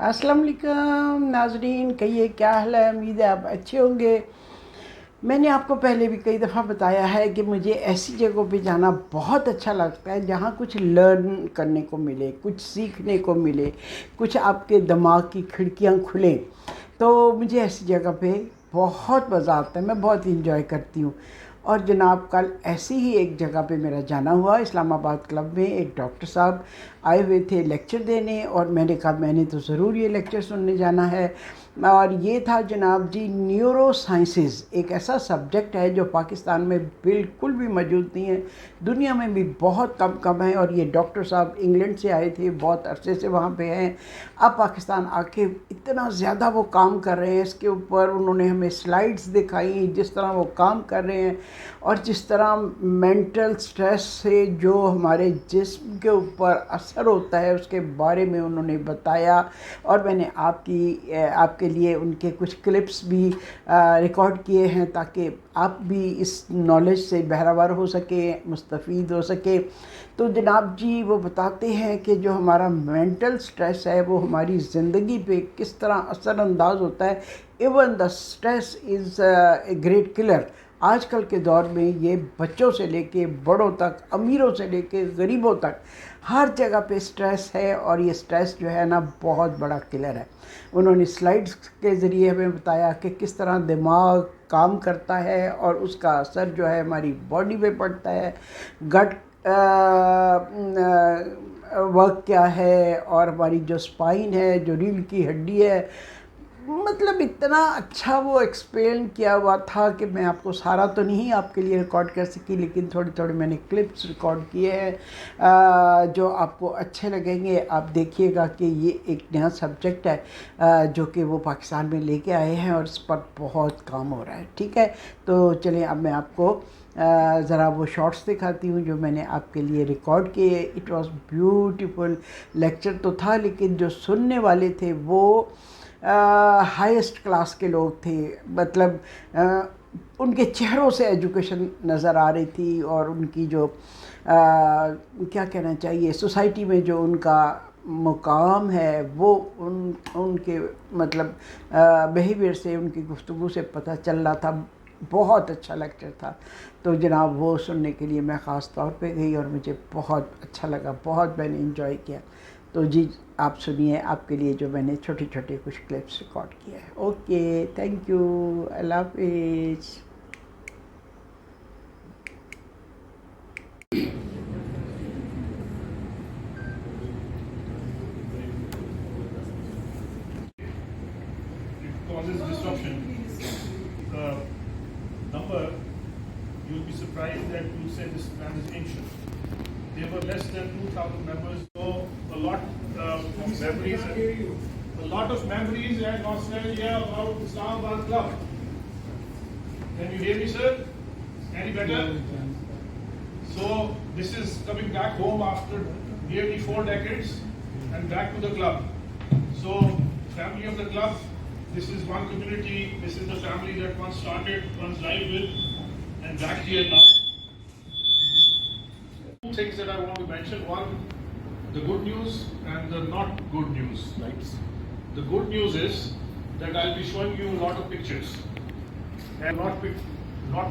अस्सलाम वालेकुम नाज़रीन, कहिए क्या हाल है। उम्मीद है आप अच्छे होंगे। मैंने आपको पहले भी कई दफ़ा बताया है कि मुझे ऐसी जगहों पे जाना बहुत अच्छा लगता है जहाँ कुछ लर्न करने को मिले, कुछ सीखने को मिले, कुछ आपके दिमाग की खिड़कियाँ खुलें। तो मुझे ऐसी जगह पे बहुत मज़ा आता है, मैं बहुत इंजॉय करती हूँ। और जनाब कल ऐसी ही एक जगह पे मेरा जाना हुआ। इस्लामाबाद क्लब में एक डॉक्टर साहब आए हुए थे लेक्चर देने, और मैंने कहा मैंने तो ज़रूर ये लेक्चर सुनने जाना है। और ये था जनाब जी न्यूरो साइंसेस, एक ऐसा सब्जेक्ट है जो पाकिस्तान में बिल्कुल भी मौजूद नहीं है, दुनिया में भी बहुत कम है। और ये डॉक्टर साहब इंग्लैंड से आए थे, बहुत अरसे से वहाँ पे हैं। अब पाकिस्तान आके इतना ज़्यादा वो काम कर रहे हैं इसके ऊपर। उन्होंने हमें स्लाइड्स दिखाई जिस तरह वो काम कर रहे हैं, और जिस तरह मेंटल स्ट्रेस से जो हमारे जिस्म के ऊपर असर होता है उसके बारे में उन्होंने बताया। और मैंने आपके लिए उनके कुछ क्लिप्स भी रिकॉर्ड किए हैं ताकि आप भी इस नॉलेज से बहरावर हो सके, मुस्तफ़ीद हो सके। तो जनाब जी वो बताते हैं कि जो हमारा मेंटल स्ट्रेस है वो हमारी ज़िंदगी पे किस तरह असरअंदाज होता है। Even the stress is a great killer. आजकल के दौर में ये बच्चों से लेके बड़ों तक, अमीरों से लेके गरीबों तक, हर जगह पे स्ट्रेस है। और ये स्ट्रेस जो है ना बहुत बड़ा किलर है। उन्होंने स्लाइड्स के ज़रिए हमें बताया कि किस तरह दिमाग काम करता है और उसका असर जो है हमारी बॉडी पे पड़ता है। गट वर्क क्या है, और हमारी जो स्पाइन है, जो रीढ़ की हड्डी है, मतलब इतना अच्छा वो एक्सप्लेन किया हुआ था कि मैं आपको सारा तो नहीं आपके लिए रिकॉर्ड कर सकी, लेकिन थोड़ी थोड़ी मैंने क्लिप्स रिकॉर्ड किए हैं जो आपको अच्छे लगेंगे। आप देखिएगा कि ये एक नया सब्जेक्ट है जो कि वो पाकिस्तान में लेके आए हैं और इस पर बहुत काम हो रहा है। ठीक है, तो चलिए अब मैं आपको ज़रा वो शॉर्ट्स दिखाती हूँ जो मैंने आपके लिए रिकॉर्ड किए। It was beautiful. लेक्चर तो था लेकिन जो सुनने वाले थे वो हाईएस्ट क्लास के लोग थे। मतलब उनके चेहरों से एजुकेशन नज़र आ रही थी, और उनकी जो क्या कहना चाहिए सोसाइटी में जो उनका मुकाम है वो उनके मतलब बिहेवियर से, उनकी गुफ्तगू से पता चल रहा था। बहुत अच्छा लेक्चर था। तो जनाब वो सुनने के लिए मैं ख़ास तौर पे गई और मुझे बहुत अच्छा लगा, बहुत मैंने इंजॉय किया। तो जी आप सुनिए आपके लिए जो मैंने छोटे छोटे कुछ क्लिप्स रिकॉर्ड किए हैं। ओके, थैंक यू, अल्लाह हाफिज़। Causes disruption. Number, you'll be surprised that you say this man is ancient. There were less than 2,000 members, so a lot of memories and nostalgia about Islamabad Club. Can you hear me, sir? Any better? So this is coming back home after nearly 4 decades and back to the club. So family of the club, this is one community, this is the family that once started, once live with, and back here now. Two things that I want to mention. One, the good news and the not good news. Right. The good news is that I'll be showing you a lot of pictures and not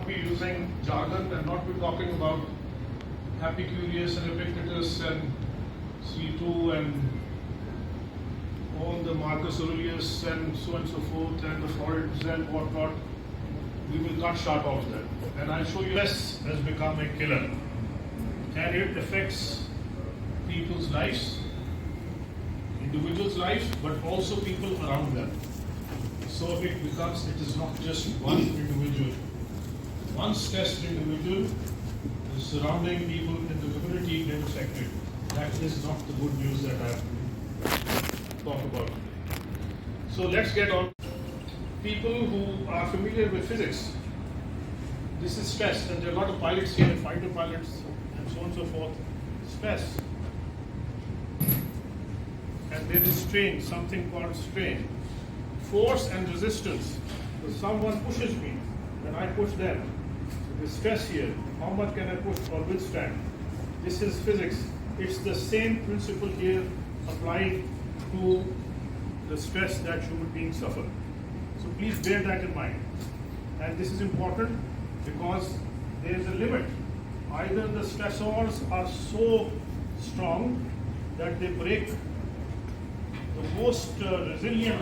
be using jargon and not be talking about Epicurus and Epictetus and C2 and all the Marcus Aurelius and so forth and the Freuds and whatnot. We will cut short all of that. And I'll show you stress has become a killer. And it affects people's lives, individuals' lives, but also people around them. So it is not just one individual. One stressed individual, the surrounding people in the community get affected. That is not the good news that I talk about. So let's get on. People who are familiar with physics, this is stress, and there are a lot of pilots here, fighter pilots, and so on and so forth. Stress. And there is strain, something called strain. Force and resistance. If someone pushes me, then I push them. The stress here, how much can I push or withstand? This is physics. It's the same principle here applied to the stress that human beings suffer. So please bear that in mind. And this is important because there is a limit. Either the stressors are so strong that they break the most resilient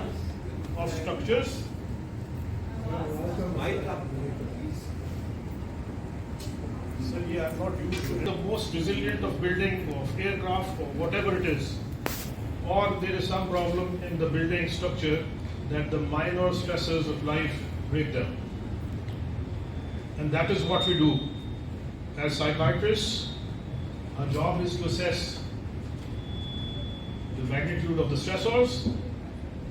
of structures. So yeah, I'm not used to it. The most resilient of building, of aircraft, or whatever it is, or there is some problem in the building structure that the minor stressors of life break them. And that is what we do. As psychiatrists, our job is to assess the magnitude of the stressors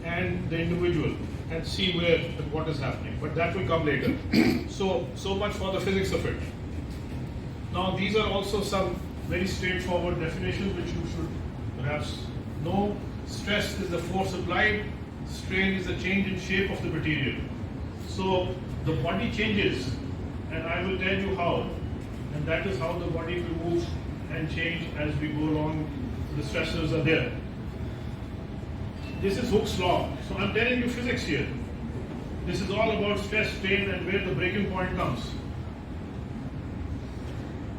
and the individual and see where and what is happening. But that will come later. So much for the physics of it. Now these are also some very straightforward definitions which you should perhaps know. Stress is the force applied, strain is the change in shape of the material. So the body changes, and I will tell you how. And that is how the body will move and change as we go along. The stressors are there. This is Hooke's law. So I'm telling you physics here. This is all about stress, strain, and where the breaking point comes.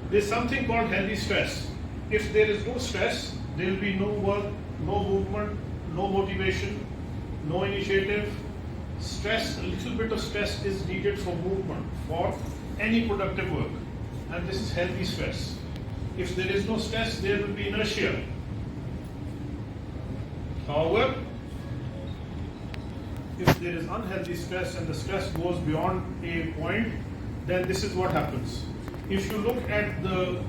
There's something called healthy stress. If there is no stress, there will be no work, no movement, no motivation, no initiative. Stress, a little bit of stress is needed for movement, for any productive work. And this is healthy stress. If there is no stress, there will be inertia. However, if there is unhealthy stress and the stress goes beyond a point, then this is what happens. If you look at the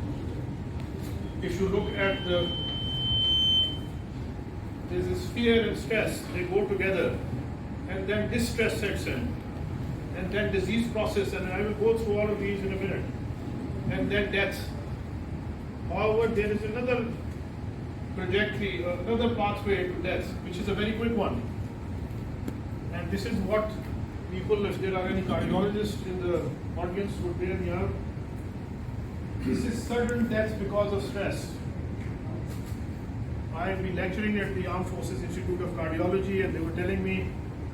there's this fear and stress, they go together, and then distress sets in, and then disease process, and I will go through all of these in a minute, and then death. However, there is another trajectory, another pathway to death, which is a very quick one. And this is what people, if there are any cardiologists in the audience, would bear me out. This is sudden death because of stress. I have been lecturing at the Armed Forces Institute of Cardiology, and they were telling me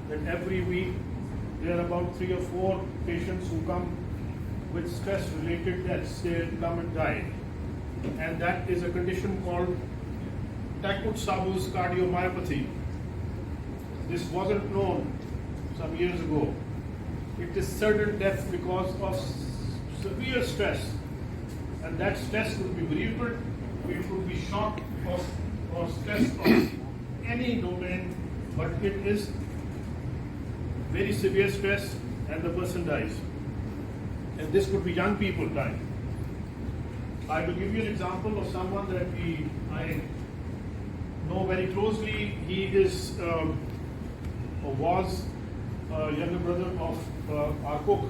that every week there are about 3 or 4 patients who come with stress-related deaths. They come and die. And that is a condition called Takotsubo's cardiomyopathy. This wasn't known some years ago. It is sudden death because of severe stress. And that stress could be bereavement, it could be shock or stress of any domain, but it is very severe stress and the person dies. And this could be young people dying. I will give you an example of someone that I know very closely. He is or was a younger brother of our cook,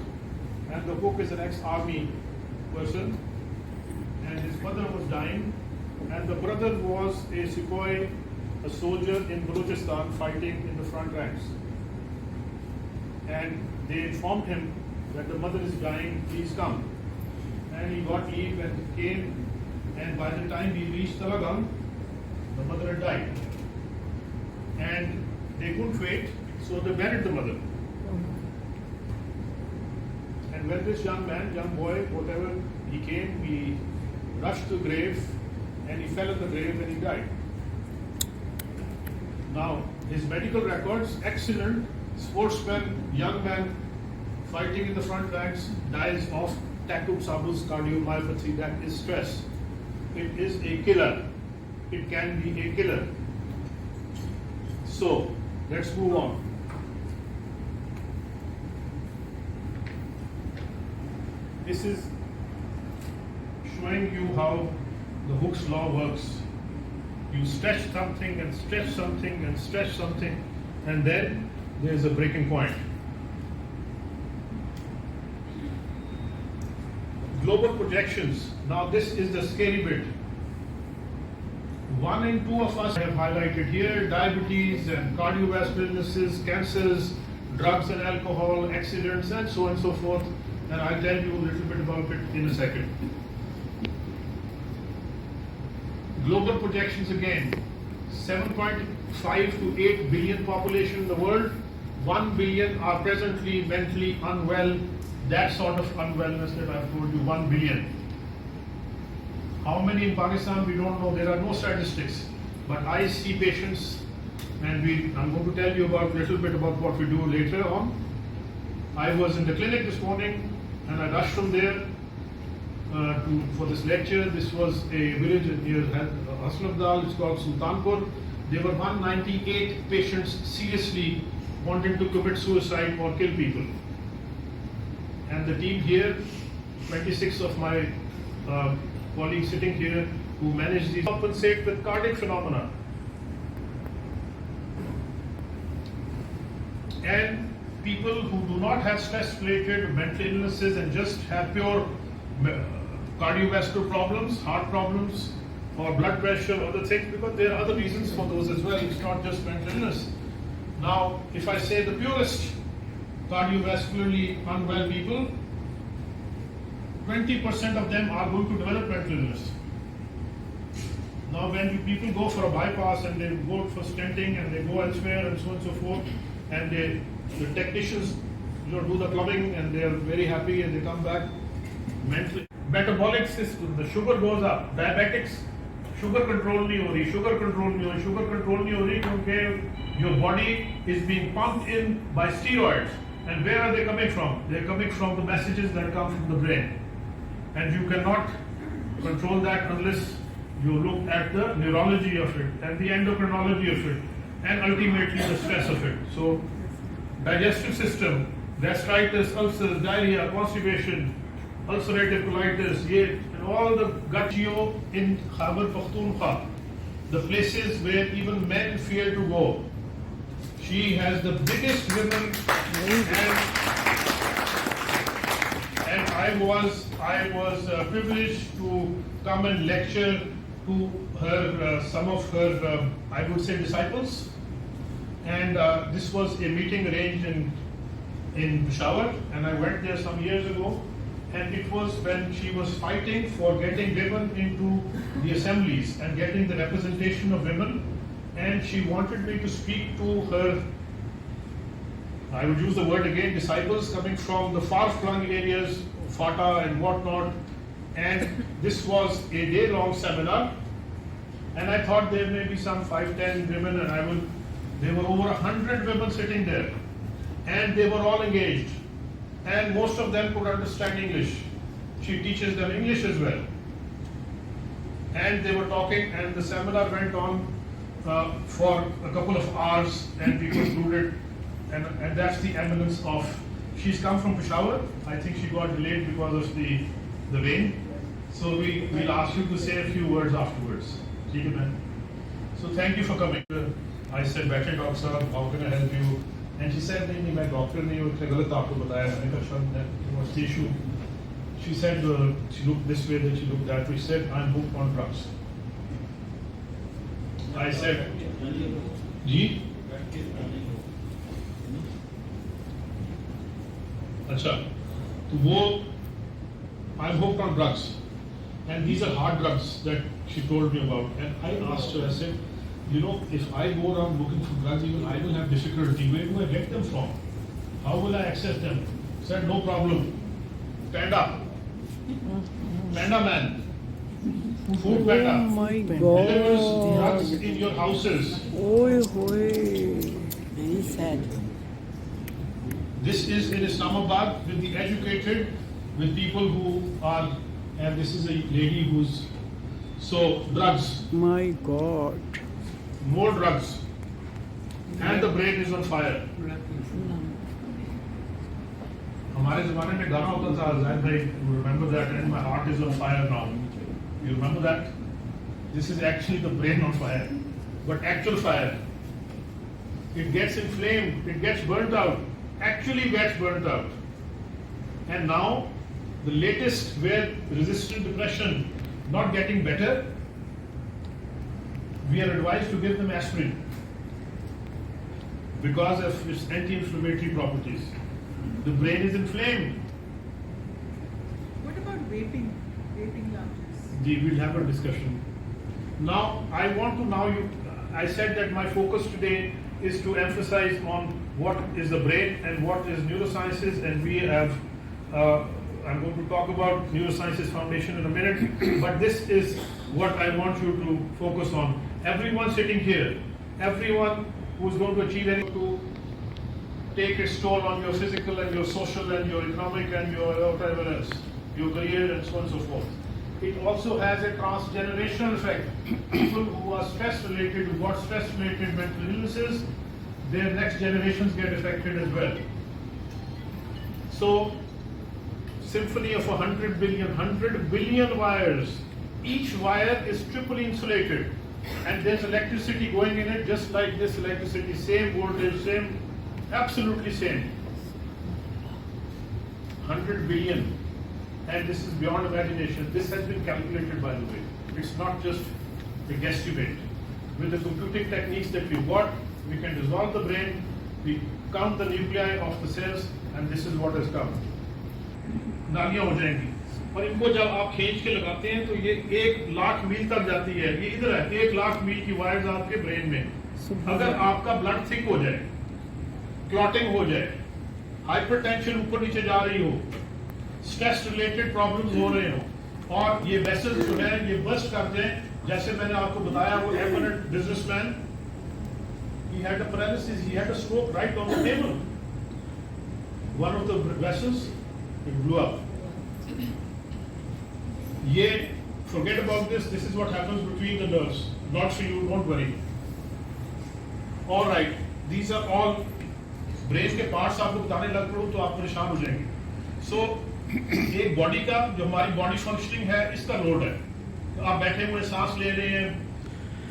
and the cook is an ex-army person, and his mother was dying, and the brother was a sepoy, a soldier in Balochistan fighting in the front ranks. And they informed him that the mother is dying, please come. And he got leave and came, and by the time he reached Talagang, the mother had died. And they couldn't wait, so they buried the mother. And when this young boy, whatever, he came, he rushed to the grave, and he fell in the grave and he died. Now, his medical records, excellent, sportsman, young man, fighting in the front ranks, dies of Takotsubo's cardiomyopathy, that is stress. It is a killer. It can be a killer. So, let's move on. This is showing you how the Hooke's law works. You stretch something and stretch something and stretch something, and then there is a breaking point. Global projections. Now this is the scary bit. 1 in 2 of us have highlighted here: diabetes and cardiovascular illnesses, cancers, drugs and alcohol, accidents, and so on and so forth. And I'll tell you a little bit about it in a second. Global projections again, 5 to 8 billion population in the world, 1 billion are presently mentally unwell. That sort of unwellness that I've told you, 1 billion. How many in Pakistan, we don't know. There are no statistics. But I see patients, and I'm going to tell you about a little bit about what we do later on. I was in the clinic this morning, and I rushed from there for this lecture. This was a village near Hasnabdal. It's called Sultanpur. There were 198 patients seriously wanting to commit suicide or kill people. And the team here, 26 of my colleagues sitting here who manage these, compensate with cardiac phenomena. And people who do not have stress-related mental illnesses and just have pure cardiovascular problems, heart problems, or blood pressure, or other things, because there are other reasons for those as well. It's not just mental illness. Now, if I say the purest cardiovascularly unwell people, 20% of them are going to develop mental illness. Now, when people go for a bypass and they go for stenting and they go elsewhere and so on and so forth, and the technicians do the plumbing and they are very happy and they come back mentally. Metabolic system, the sugar goes up. Diabetics, sugar control nahi ho rahi, sugar control nahi ho rahi because your body is being pumped in by steroids. And where are they coming from? They're coming from the messages that come from the brain. And you cannot control that unless you look at the neurology of it and the endocrinology of it and ultimately the stress of it. So, digestive system, gastritis, ulcers, diarrhea, constipation, ulcerative colitis, and all the gut geo in Khyber Pakhtunkhwa, the places where even men fear to go. She has the biggest women, and I was privileged to come and lecture to her, some of her, I would say, disciples. And this was a meeting arranged in Peshawar, and I went there some years ago. And it was when she was fighting for getting women into the assemblies and getting the representation of women. And she wanted me to speak to her, I would use the word again, disciples coming from the far-flung areas, Fata and whatnot. And this was a day-long seminar. And I thought there may be some 5-10 women, and there were over 100 women sitting there. And they were all engaged. And most of them could understand English. She teaches them English as well. And they were talking, and the seminar went on for a couple of hours, and we concluded, and that's the eminence of, she's come from Peshawar. I think she got delayed because of the rain. So we'll ask you to say a few words afterwards. Okay, man? So thank you for coming. I said, "Better doctor sahab, how can I help you?" And she said, "नहीं मैं doctor नहीं हूँ, इतने गलत आपको बताया." मैंने कहा, "Sure, what's the issue?" She said, she looked this way, then she looked that way. She said, "I'm hooked on drugs." I said, "जी?" अच्छा, तो वो, I'm hooked on drugs, and these are hard drugs that she told me about. And I asked her, I said, "You know, if I go around looking for drugs, even I will have difficulty. Where do I get them from? How will I access them?" Said, "No problem. Panda. Panda man. Food panda. Oh my Delivers God. drugs in your houses." Oi, very sad. This is in Islamabad with the educated, with people who are, and this is a lady who's, so drugs. My God. More drugs, and the brain is on fire. हमारे ज़माने में गाना होता था, ज़ाहिद भाई, you remember that, and my heart is on fire now. You remember that? This is actually the brain on fire, but actual fire. It gets inflamed, it gets burnt out, actually gets burnt out. And now, the latest, where resistant depression not getting better, we are advised to give them aspirin because of its anti-inflammatory properties. The brain is inflamed. What about vaping? Vaping lounges? We'll have a discussion. Now, I want to I said that my focus today is to emphasize on what is the brain and what is neurosciences, and we have I'm going to talk about neurosciences foundation in a minute, but this is what I want you to focus on. Everyone sitting here, everyone who's going to achieve anything to take its toll on your physical and your social and your economic and your whatever else, your career and so on and so forth. It also has a transgenerational effect. People who are stress related, who got stress related mental illnesses, their next generations get affected as well. So, symphony of 100 billion wires. Each wire is triply insulated, and there's electricity going in it just like this electricity, same voltage, same, absolutely same. 100 billion. And this is beyond imagination. This has been calculated, by the way. It's not just a guesstimate. With the computing techniques that we've got, we can dissolve the brain, we count the nuclei of the cells, and this is what has come. नालियां हो जाएंगी, और इनको जब आप खींच के लगाते हैं तो ये 1,00,000 मील तक जाती है। ये इधर है, 1,00,000 मील की वायर्स आपके ब्रेन में। अगर आपका ब्लड थिक हो जाए, क्लॉटिंग हो जाए, हाइपरटेंशन ऊपर नीचे जा रही हो, स्ट्रेस रिलेटेड प्रॉब्लम्स हो रहे हो, और ये वेसल्स जो है ये बस्ट कर दें, जैसे मैंने आपको बताया वो eminent businessman, he had a paralysis, he had a stroke right on the table. One of the vessels, it blew up. ये, forget about this, this is what happens between the nerves, not for you, don't worry. All right, these are all brain के parts आपको बताने लग पड़ो तो आप परेशान हो जाएंगे. So, एक बॉडी का जो हमारी बॉडी फंक्शनिंग है इसका लोड है. तो आप बैठे हुए सांस ले रहे हैं,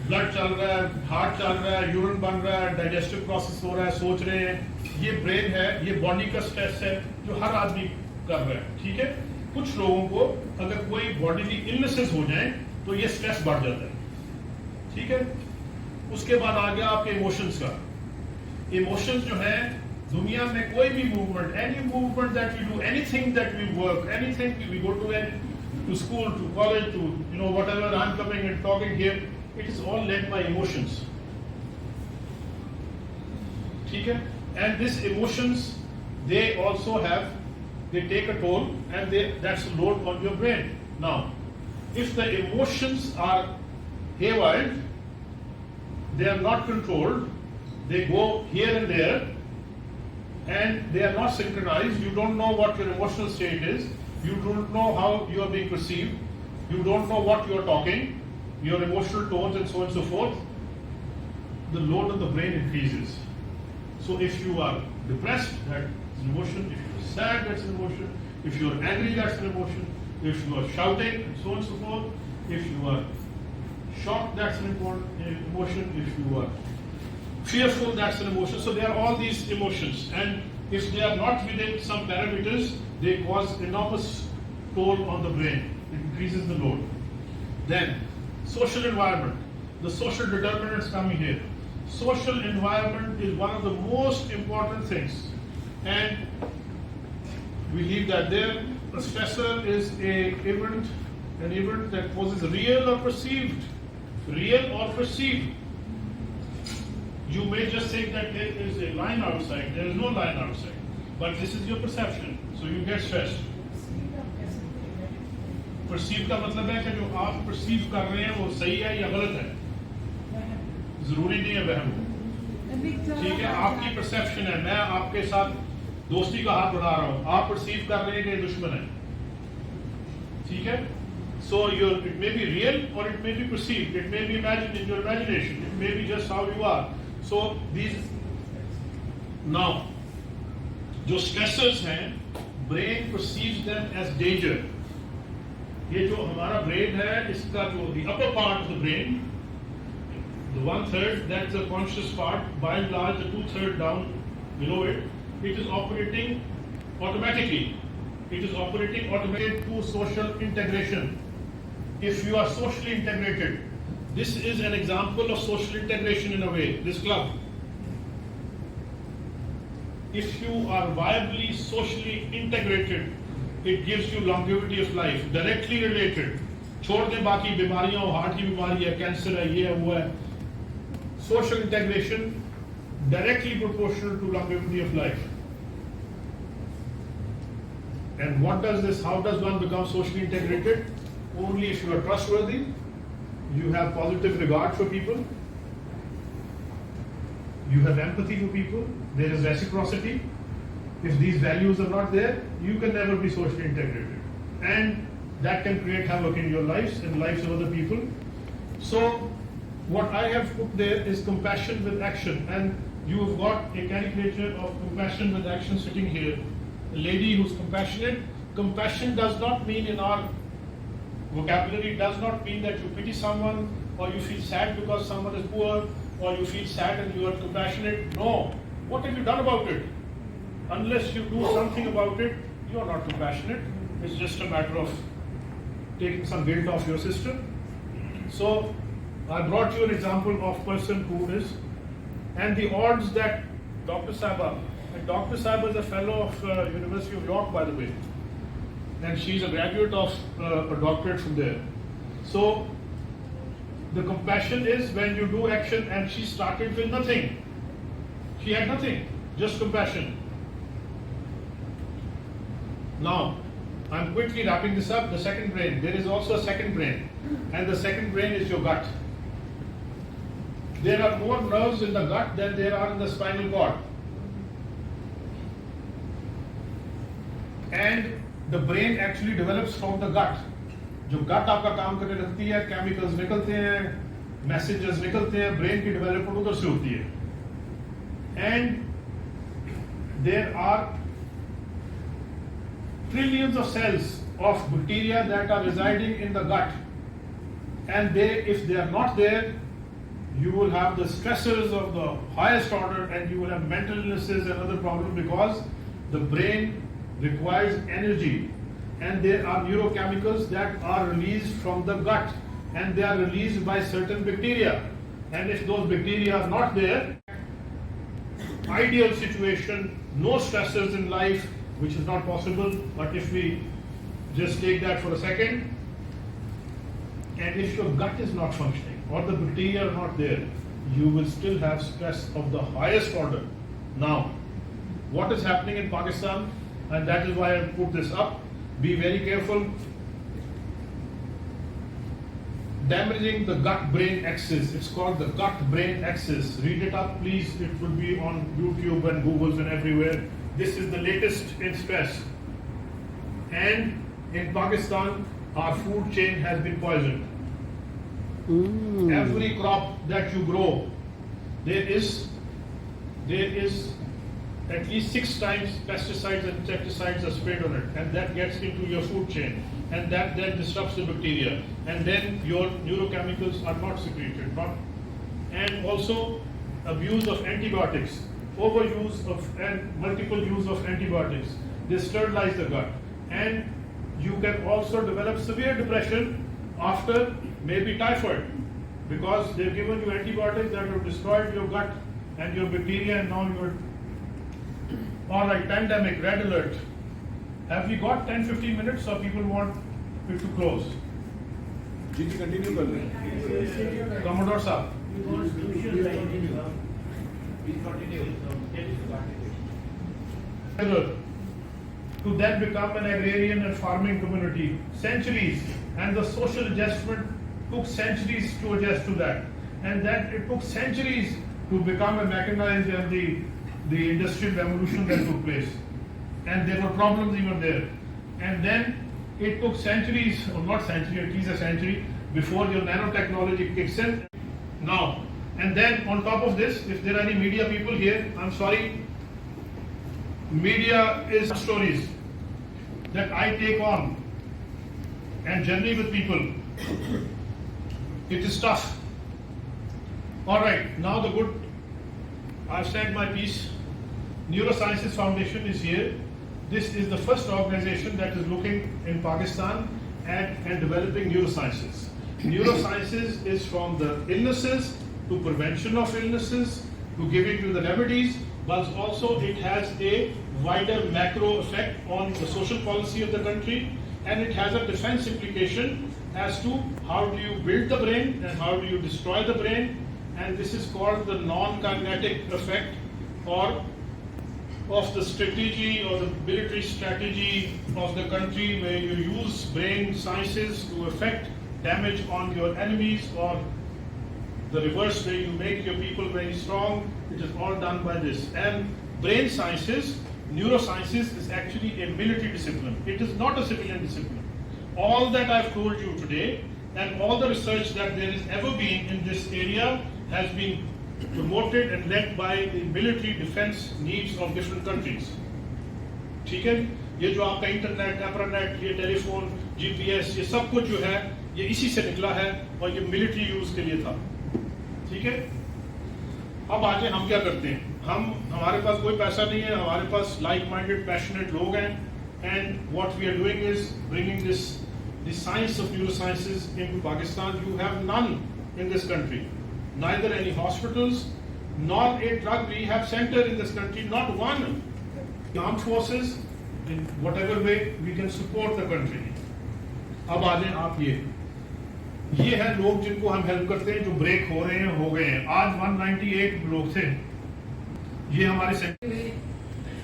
ब्लड चल रहा है, हार्ट चल रहा है, यूरिन बन रहा है, डाइजेस्टिव प्रोसेस हो रहा है, सोच रहे हैं, ये ब्रेन है, ये बॉडी का स्ट्रेस है जो हर आदमी कर रहा है. ठीक है, कुछ लोगों को अगर कोई बॉडीली इलनेसेस हो जाए तो ये स्ट्रेस बढ़ जाता है. ठीक है, उसके बाद आ गया आपके इमोशंस का. इमोशंस जो है दुनिया में कोई भी movement, any movement that we do, anything that we work, anything we go to school, to college, to whatever I am coming and talking here, it is all led by emotions. ठीक है, and these emotions they also have, they take a toll and that's a load on your brain. Now, if the emotions are haywire, they are not controlled, they go here and there, and they are not synchronized. You don't know what your emotional state is. You don't know how you are being perceived. You don't know what you are talking, your emotional tones and so on and so forth. The load on the brain increases. So if you are depressed, that's an emotion. If you are sad, that's an emotion. If you are angry, that's an emotion. If you are shouting and so on and so forth. If you are shocked, that's an important emotion. If you are fearful, that's an emotion. So there are all these emotions, and if they are not within some parameters, they cause enormous toll on the brain. It increases the load. Then, social environment. The social determinants coming here. Social environment is one of the most important things, and we leave that there. A stressor is an event that causes real or perceived. Real or perceived. You may just think that there is a line outside. There is no line outside. But this is your perception. So you get stressed. Perceive का मतलब है कि जो आप perceive कर रहे हैं वो सही है या गलत है. जरूरी नहीं है वहम. ठीक है, आपकी perception है. मैं आपके साथ दोस्ती का हाथ बढ़ा रहा हूँ. आप perceive कर रहे हैं कि ये दुश्मन है. ठीक है? So it may be real or it may be perceived. It may be imagined in your imagination. It may be just how you are. So these now, जो stressors हैं, brain perceives them as danger. ये जो हमारा brain है, इसका जो the upper part of the brain, the 1/3, that's the conscious part. By and large, the 2/3 down below it, it is operating automatically. It is operating automatically through social integration. If you are socially integrated, this is an example of social integration in a way, this club. If you are viably socially integrated, it gives you longevity of life, directly related. छोड़ दें बाकी बीमारियां, heart की बीमारी है, cancer है, ये है, वो है. social integration directly proportional to longevity of life. And what does this, how does one become socially integrated? Only if you are trustworthy, you have positive regard for people, you have empathy for people, there is reciprocity. If these values are not there, you can never be socially integrated. And that can create havoc in your lives and lives of other people. So what I have put there is compassion with action. And you have got a caricature of compassion with action sitting here. A lady who's compassionate. Compassion does not mean, in our vocabulary, does not mean that you pity someone or you feel sad because someone is poor or you feel sad and you are compassionate. No. What have you done about it? Unless you do something about it, you are not compassionate. It's just a matter of taking some guilt off your system. So I brought you an example of person who is, and the odds that Dr. Saba, and Dr. Saba is a fellow of University of York, by the way, and she's a graduate of a doctorate from there. So the compassion is when you do action, and she started with nothing. She had nothing, just compassion. Now, I'm quickly wrapping this up. The second brain, there is also a second brain, and the second brain is your gut. There are more nerves in the gut than there are in the spinal cord. And the brain actually develops from the gut. जो gut आपका काम करने लगती है, chemicals निकलते हैं, messages निकलते हैं, brain की development उधर से होती है. And there are trillions of cells of bacteria that are residing in the gut, and they, if they are not there, you will have the stressors of the highest order, and you will have mental illnesses and other problems, because the brain requires energy, and there are neurochemicals that are released from the gut, and they are released by certain bacteria, and if those bacteria are not there, ideal situation, no stressors in life, which is not possible. But if we just take that for a second, and if your gut is not functioning or the bacteria are not there, you will still have stress of the highest order. Now, what is happening in Pakistan, and that is why I put this up, be very careful. Damaging the gut-brain axis. It's called the gut-brain axis. Read it up, please. It will be on YouTube and Googles and everywhere. This is the latest in stress. And in Pakistan, our food chain has been poisoned. Every crop that you grow, there is at least 6 times pesticides and insecticides are sprayed on it, and that gets into your food chain, and that then disrupts the bacteria, and then your neurochemicals are not secreted. And also abuse of antibiotics, overuse of and multiple use of antibiotics, they sterilize the gut, and you can also develop severe depression after maybe typhoid, because they've given you antibiotics that have destroyed your gut and your bacteria, and now you're all right. Pandemic, red alert. Have we got 10-15 minutes, or people want it to close? continue कर लें. Commodore Saab. To then become an agrarian and farming community. Centuries, and the social adjustment took centuries to adjust to that, and then it took centuries to become a mechanized, and the industrial revolution that took place, and there were problems even there, and then it took centuries, or not century, at least a century before your nanotechnology kicks in. Now, and then on top of this, if there are any media people here, I'm sorry, media is stories that I take on and journey with people. It is tough. All right, now the good, I've said my piece. Neurosciences Foundation is here. This is the first organization that is looking in Pakistan at and developing neurosciences. Neurosciences is from the illnesses to prevention of illnesses to giving you the remedies, but also it has a wider macro effect on the social policy of the country, and it has a defense implication as to how do you build the brain and how do you destroy the brain, and this is called the non-kinetic effect or of the strategy or the military strategy of the country, where you use brain sciences to affect damage on your enemies, or the reverse way, you make your people very strong. It is all done by this. And brain sciences, neurosciences, is actually a military discipline. It is not a civilian discipline. All that I've told you today and all the research that there has ever been in this area has been promoted and led by the military defense needs of different countries. ठीक है, ये जो आपका internet, एप्रानेट, ये telephone, GPS, ये सब कुछ जो है ये इसी से निकला है और ये मिलिट्री यूज के लिए था. ठीक है, अब आगे हम क्या करते हैं. हमारे पास कोई पैसा नहीं है, हमारे पास लाइक माइंडेड पैशनेट लोग हैं, and what we are doing is bringing the science of neurosciences into Pakistan. You have none in this country, neither any hospitals nor a drug rehab center in this country, not one. Armed forces, in whatever way we can support the country. अब आ जाएं आप, ये है लोग जिनको हम help करते हैं, जो ब्रेक हो रहे हैं, हो गए हैं. आज 198 लोग थे. ये हमारे सेंटर में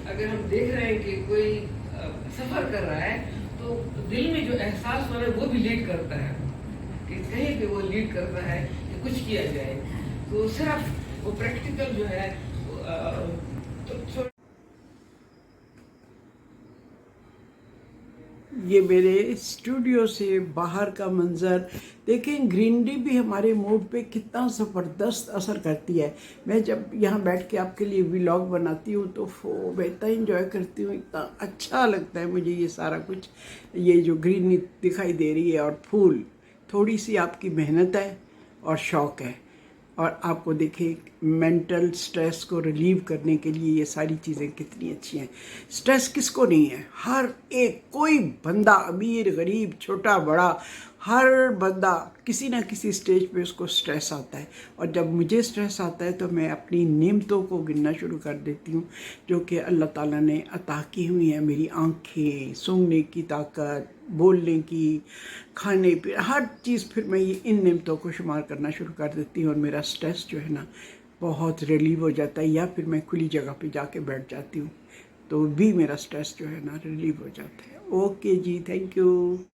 अगर हम देख रहे हैं कि कोई सफर कर रहा है, तो दिल में जो एहसास हो रहा है वो भी लीड करता है कि कहीं पे वो लीड करता है कि कुछ किया जाए. तो सिर्फ वो प्रैक्टिकल जो है ये मेरे स्टूडियो से बाहर का मंज़र देखें. ग्रीनरी भी हमारे मूड पे कितना ज़बरदस्त असर करती है. मैं जब यहाँ बैठ के आपके लिए व्लॉग बनाती हूँ तो मैं इतना इंजॉय करती हूँ, इतना अच्छा लगता है मुझे ये सारा कुछ. ये जो ग्रीनरी दिखाई दे रही है और फूल, थोड़ी सी आपकी मेहनत है और शौक़ है, और आपको देखिए मेंटल स्ट्रेस को रिलीव करने के लिए ये सारी चीज़ें कितनी अच्छी हैं. स्ट्रेस किसको नहीं है, हर एक, कोई बंदा, अमीर गरीब, छोटा बड़ा, हर बंदा किसी ना किसी स्टेज पे उसको स्ट्रेस आता है. और जब मुझे स्ट्रेस आता है तो मैं अपनी नेमतों को गिनना शुरू कर देती हूँ जो कि अल्लाह ताला ने अता की हुई हैं. मेरी आँखें, सूंघने की ताकत, बोलने की, खाने पीने, हर चीज़. फिर मैं ये इन नेमतों को शुमार करना शुरू कर देती हूँ और मेरा स्ट्रेस जो है ना बहुत रिलीव हो जाता है. या फिर मैं खुली जगह पे जाके बैठ जाती हूँ तो भी मेरा स्ट्रेस जो है ना रिलीव हो जाता है. Okay ji, thank you.